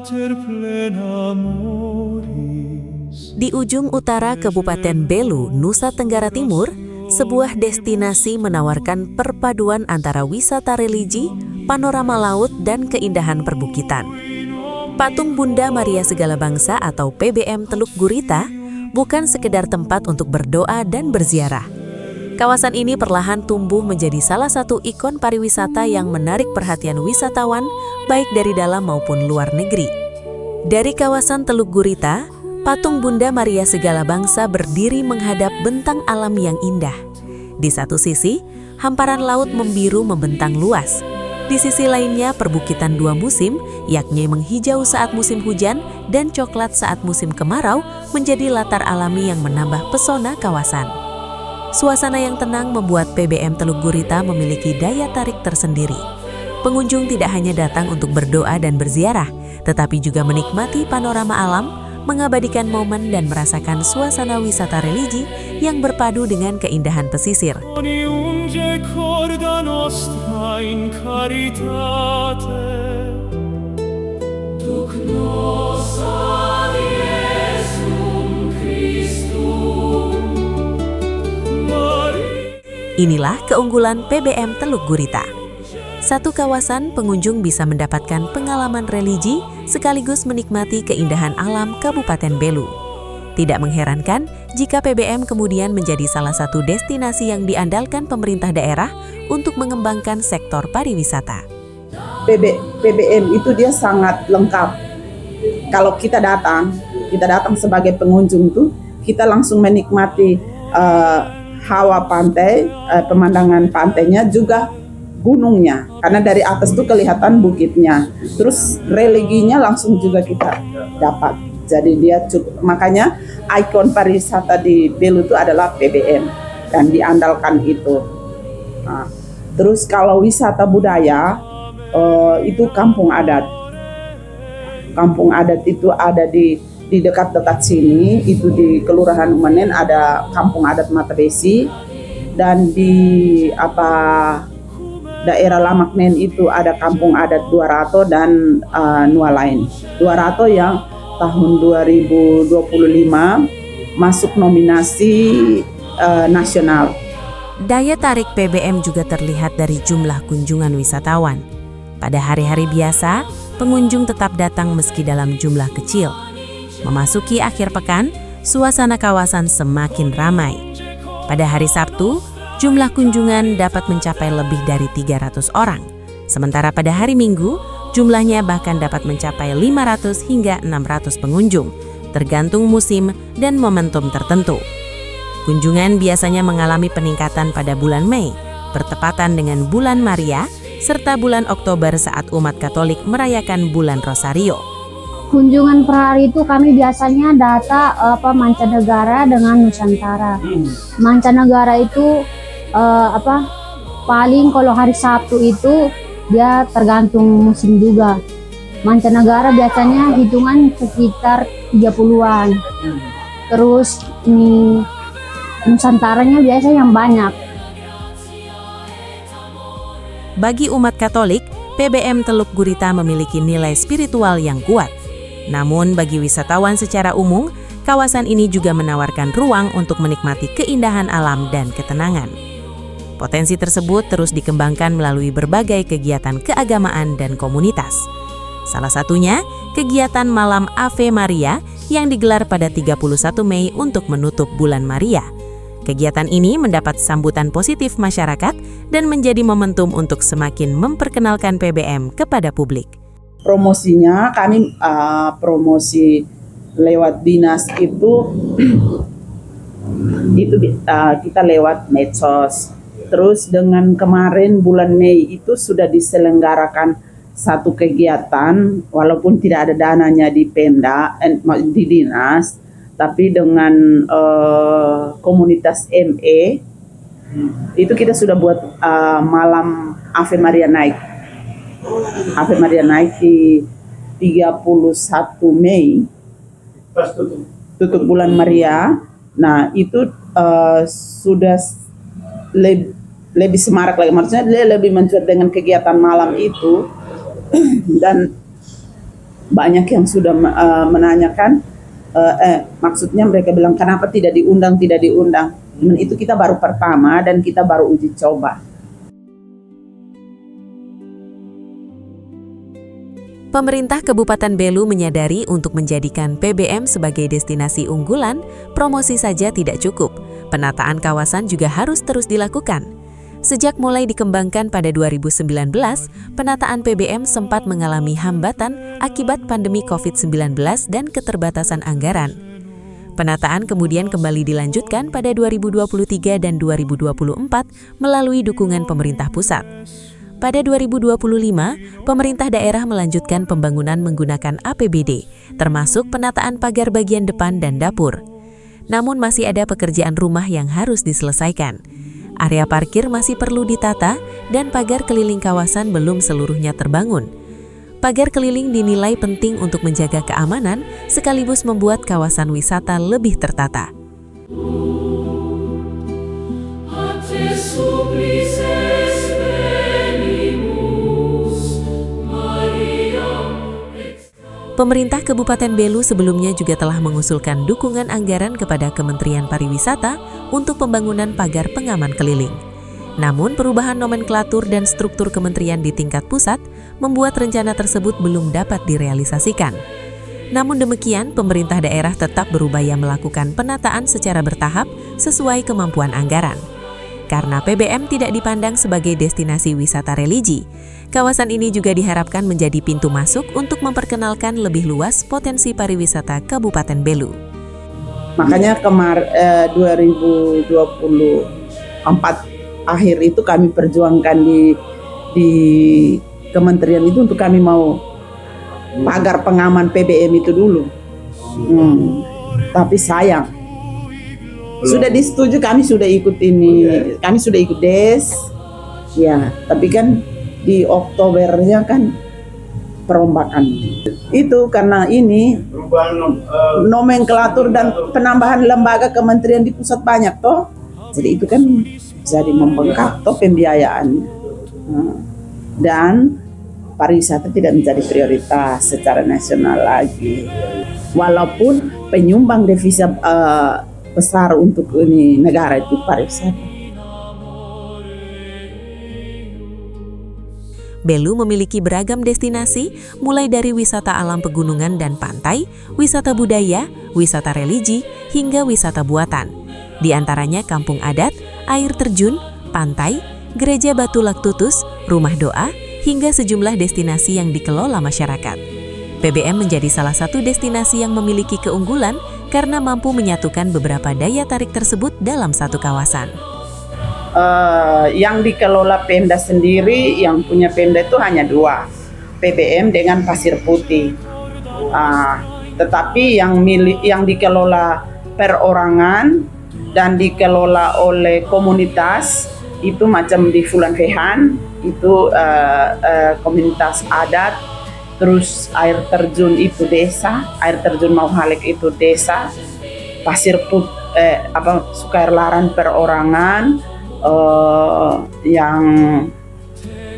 pater plena amoris. Di ujung utara Kabupaten Belu, Nusa Tenggara Timur, sebuah destinasi menawarkan perpaduan antara wisata religi, panorama laut, dan keindahan perbukitan. Patung Bunda Maria Segala Bangsa atau PBM Teluk Gurita bukan sekedar tempat untuk berdoa dan berziarah. Kawasan ini perlahan tumbuh menjadi salah satu ikon pariwisata yang menarik perhatian wisatawan baik dari dalam maupun luar negeri. Dari kawasan Teluk Gurita, patung Bunda Maria Segala Bangsa berdiri menghadap bentang alam yang indah. Di satu sisi, hamparan laut membiru membentang luas. Di sisi lainnya, perbukitan dua musim, yakni menghijau saat musim hujan dan coklat saat musim kemarau, menjadi latar alami yang menambah pesona kawasan. Suasana yang tenang membuat PBM Teluk Gurita memiliki daya tarik tersendiri. Pengunjung tidak hanya datang untuk berdoa dan berziarah, tetapi juga menikmati panorama alam, mengabadikan momen dan merasakan suasana wisata religi yang berpadu dengan keindahan pesisir. Unge corda nostra in caritate, duc nos ad Iesum Christum. Inilah keunggulan PBM Teluk Gurita. Satu kawasan pengunjung bisa mendapatkan pengalaman religi sekaligus menikmati keindahan alam Kabupaten Belu. Tidak mengherankan jika PBM kemudian menjadi salah satu destinasi yang diandalkan pemerintah daerah untuk mengembangkan sektor pariwisata. PBM itu dia sangat lengkap. Kalau kita datang sebagai pengunjung tuh, kita langsung menikmati hawa pantai, pemandangan pantainya, juga gunungnya, karena dari atas tuh kelihatan bukitnya. Terus religinya langsung juga kita dapat. Jadi dia makanya ikon pariwisata di Belu itu adalah PBM dan diandalkan itu. Nah, terus kalau wisata budaya itu kampung adat. Kampung adat itu ada di dekat-dekat sini, itu di Kelurahan Umenen ada kampung adat Mata Besi, dan di daerah Lamaknen itu ada kampung adat Duarato dan Nualain. Duarato yang tahun 2025 masuk nominasi nasional. Daya tarik PBM juga terlihat dari jumlah kunjungan wisatawan. Pada hari-hari biasa, pengunjung tetap datang meski dalam jumlah kecil. Memasuki akhir pekan, suasana kawasan semakin ramai. Pada hari Sabtu, jumlah kunjungan dapat mencapai lebih dari 300 orang. Sementara pada hari Minggu, jumlahnya bahkan dapat mencapai 500 hingga 600 pengunjung, tergantung musim dan momentum tertentu. Kunjungan biasanya mengalami peningkatan pada bulan Mei, bertepatan dengan bulan Maria, serta bulan Oktober saat umat Katolik merayakan bulan Rosario. Kunjungan per hari itu kami biasanya data mancanegara dengan Nusantara. Mancanegara itu paling kalau hari Sabtu itu dia tergantung musim juga. Mancanegara biasanya hitungan sekitar 30-an. Terus Nusantaranya biasa yang banyak. Bagi umat Katolik, PBM Teluk Gurita memiliki nilai spiritual yang kuat. Namun bagi wisatawan secara umum, kawasan ini juga menawarkan ruang untuk menikmati keindahan alam dan ketenangan. Potensi tersebut terus dikembangkan melalui berbagai kegiatan keagamaan dan komunitas. Salah satunya, kegiatan Malam Ave Maria yang digelar pada 31 Mei untuk menutup bulan Maria. Kegiatan ini mendapat sambutan positif masyarakat dan menjadi momentum untuk semakin memperkenalkan PBM kepada publik. Promosinya kami promosi lewat dinas itu kita lewat medsos. Terus dengan kemarin bulan Mei itu sudah diselenggarakan satu kegiatan, walaupun tidak ada dananya di Pemda, di dinas, tapi dengan komunitas ME itu kita sudah buat malam Ave Maria Night. Ave Maria Night di 31 Mei tutup bulan Maria. Nah itu sudah lebih semarak lagi, maksudnya dia lebih mencuat dengan kegiatan malam itu. Dan banyak yang sudah menanyakan, maksudnya mereka bilang kenapa tidak diundang. Cuman itu kita baru pertama dan kita baru uji coba. Pemerintah Kabupaten Belu menyadari untuk menjadikan PBM sebagai destinasi unggulan, promosi saja tidak cukup. Penataan kawasan juga harus terus dilakukan. Sejak mulai dikembangkan pada 2019, penataan PBM sempat mengalami hambatan akibat pandemi COVID-19 dan keterbatasan anggaran. Penataan kemudian kembali dilanjutkan pada 2023 dan 2024 melalui dukungan pemerintah pusat. Pada 2025, pemerintah daerah melanjutkan pembangunan menggunakan APBD, termasuk penataan pagar bagian depan dan dapur. Namun masih ada pekerjaan rumah yang harus diselesaikan. Area parkir masih perlu ditata dan pagar keliling kawasan belum seluruhnya terbangun. Pagar keliling dinilai penting untuk menjaga keamanan sekaligus membuat kawasan wisata lebih tertata. Pemerintah Kabupaten Belu sebelumnya juga telah mengusulkan dukungan anggaran kepada Kementerian Pariwisata untuk pembangunan pagar pengaman keliling. Namun perubahan nomenklatur dan struktur kementerian di tingkat pusat membuat rencana tersebut belum dapat direalisasikan. Namun demikian, pemerintah daerah tetap berupaya melakukan penataan secara bertahap sesuai kemampuan anggaran. Karena PBM tidak dipandang sebagai destinasi wisata religi, kawasan ini juga diharapkan menjadi pintu masuk untuk memperkenalkan lebih luas potensi pariwisata Kabupaten Belu. Makanya 2024 akhir itu kami perjuangkan di kementerian itu untuk kami mau pagar pengaman PBM itu dulu. Tapi sayang. Sudah disetujui, kami sudah ikut DES, ya. Tapi kan di Oktobernya kan perombakan. Itu karena ini nomenklatur dan penambahan lembaga kementerian di pusat banyak toh. Jadi itu kan jadi membengkak toh pembiayaannya. Dan pariwisata tidak menjadi prioritas secara nasional lagi. Walaupun penyumbang devisa besar untuk negara itu pariwisata. Belu memiliki beragam destinasi, mulai dari wisata alam pegunungan dan pantai, wisata budaya, wisata religi, hingga wisata buatan. Di antaranya kampung adat, air terjun, pantai, gereja Batu Laktutus, rumah doa, hingga sejumlah destinasi yang dikelola masyarakat. PBM menjadi salah satu destinasi yang memiliki keunggulan karena mampu menyatukan beberapa daya tarik tersebut dalam satu kawasan. Yang dikelola Pemda sendiri, yang punya Pemda itu hanya 2, PBM dengan Pasir Putih. Tetapi yang dikelola perorangan dan dikelola oleh komunitas itu macam di Fulan Fehan itu komunitas adat. Terus air terjun itu desa, air terjun Mauhalek itu desa, Pasir Putih, Sukairlaran perorangan, yang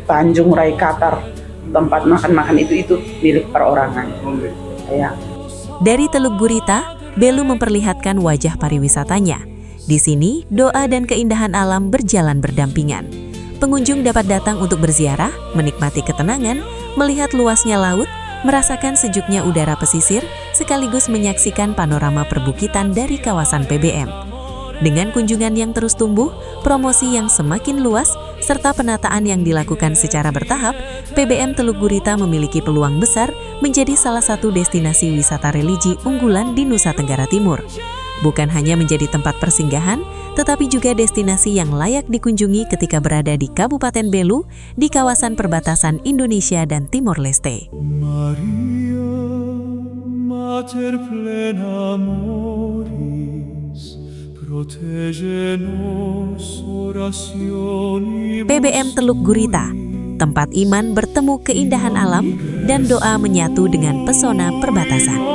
Tanjung Rai Qatar tempat makan itu milik perorangan. Ya. Dari Teluk Gurita, Belu memperlihatkan wajah pariwisatanya. Di sini, doa dan keindahan alam berjalan berdampingan. Pengunjung dapat datang untuk berziarah, menikmati ketenangan, melihat luasnya laut, merasakan sejuknya udara pesisir, sekaligus menyaksikan panorama perbukitan dari kawasan PBM. Dengan kunjungan yang terus tumbuh, promosi yang semakin luas, serta penataan yang dilakukan secara bertahap, PBM Teluk Gurita memiliki peluang besar menjadi salah satu destinasi wisata religi unggulan di Nusa Tenggara Timur. Bukan hanya menjadi tempat persinggahan, tetapi juga destinasi yang layak dikunjungi ketika berada di Kabupaten Belu di kawasan perbatasan Indonesia dan Timor Leste. Maria, Mater plena amoris, protege nos orationibus. PBM Teluk Gurita, tempat iman bertemu keindahan alam dan doa menyatu dengan pesona perbatasan.